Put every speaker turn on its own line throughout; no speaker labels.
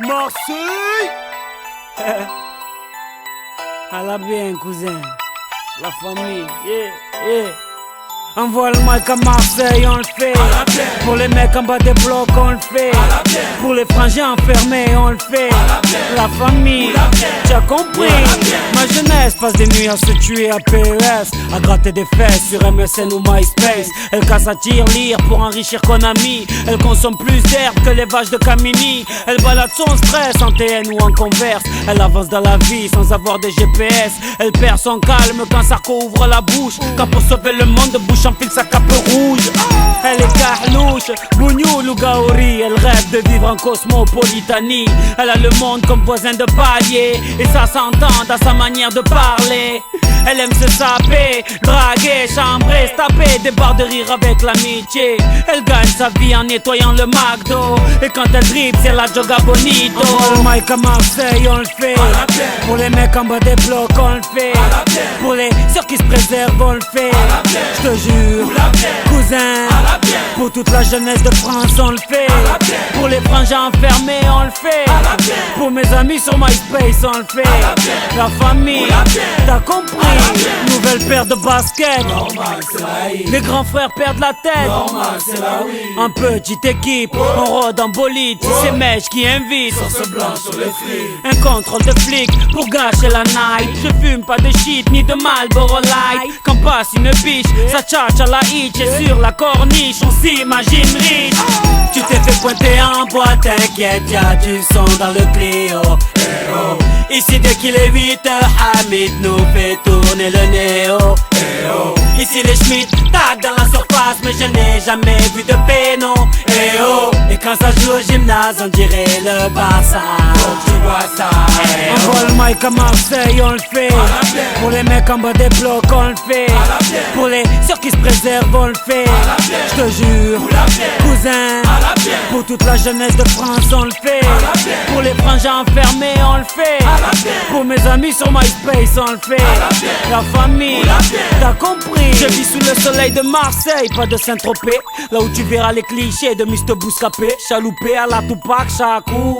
Marseille. À la bien, cousin. La famille, yeah. Envoie le mic à Marseille, on le fait. Pour les mecs en bas des blocs, on le fait. Pour les frangins enfermés, on le fait. La famille, tu as compris. Ma jeunesse passe des nuits à se tuer à PES, à gratter des fesses sur MSN ou MySpace. Elle casse à lire pour enrichir Konami. Elle consomme plus d'herbe que les vaches de Camini. Elle balade son stress en TN ou en Converse. Elle avance dans la vie sans avoir des GPS. Elle perd son calme quand Sarko ouvre la bouche. Quand pour sauver le monde, bouche enfile sa cape rouge. Elle est carlouche, bougnoul ou gaori. Elle rêve de vivre en cosmopolitanie. Elle a le monde comme voisin de palier, et ça s'entend dans sa manière de parler. Elle aime se saper, draguer, chambrer, se taper des barres de rire avec l'amitié. Elle gagne sa vie en nettoyant le McDo, et quand elle dribble c'est la joga bonito. Envoie le mic à Marseille, on le fait. Pour les mecs en bas des blocs, on le fait. Pour les ceux qui se préservent, on le fait. Je te jure, cousin, pour toute la jeunesse de France, on le fait. Pour les frangins enfermés, on le fait. Pour mes amis sur MySpace, on le fait. La famille, t'as compris. Nouvelle paire de baskets. Les grands frères perdent la tête. En petite équipe, on rôde en bolide. C'est Mèche qui invite. Un contrôle de flic pour gâcher la night. Je fume pas de shit ni de Marlboro Light. Quand passe une biche, ça tchatche à la hitch. Et sur la corniche, on s'imagine riche. Tu t'es fait pointer en boîte, t'inquiète, y'a du son dans le Clio. Ici dès qu'il est 8h, Hamid nous fait tourner le néo. Ici les Schmitt tac dans la surface, mais je n'ai jamais vu de péno. Et quand ça joue au gymnase, on dirait le Barça. Tu vois ça. Envoie le mic à Marseille, on le fait. Pour les mecs en bas des blocs, on le fait. Pour les ceux qui se préservent, on le fait. Je te jure, cousin, pour toute la jeunesse de France, on le fait. Pour les frangins enfermés, on le fait. Pour mes amis sur MySpace, on le fait. La famille, t'as compris. Je vis sous le soleil de Marseille, pas de Saint-Tropez. Là où tu verras les clichés de Mr. Bouscapé. Chaloupé à la Tupac, Chakou.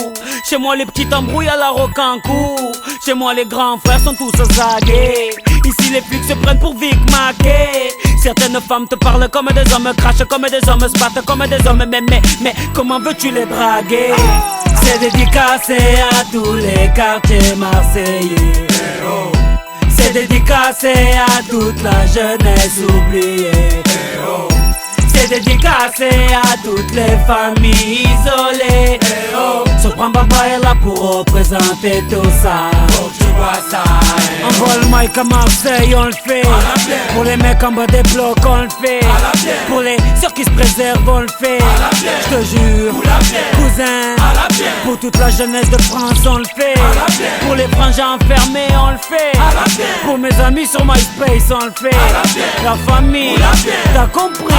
Chez moi les petits embrouilles à la Rocancourt. Chez moi les grands frères sont tous zagués. Ici les flics se prennent pour Vic Mackey. Certaines femmes te parlent comme des hommes, crachent comme des hommes, se battent comme des hommes. Mais comment veux-tu les draguer? C'est dédicacé à tous les quartiers marseillais. C'est dédicacé à toute la jeunesse oubliée. C'est dédicacé à toutes les familles isolées. Sopran Baba est là pour représenter tout ça. Tu vois ça. Envoie le mic à Marseille, on le fait. Pour les mecs en bas des blocs, on le fait. Pour les ceux qui se préservent, on le fait. Je te jure, cousin, pour toute la jeunesse de France, on le fait. Pour les frangins enfermés, on le fait. Pour mes amis sur MySpace, on le fait. La famille, t'as compris.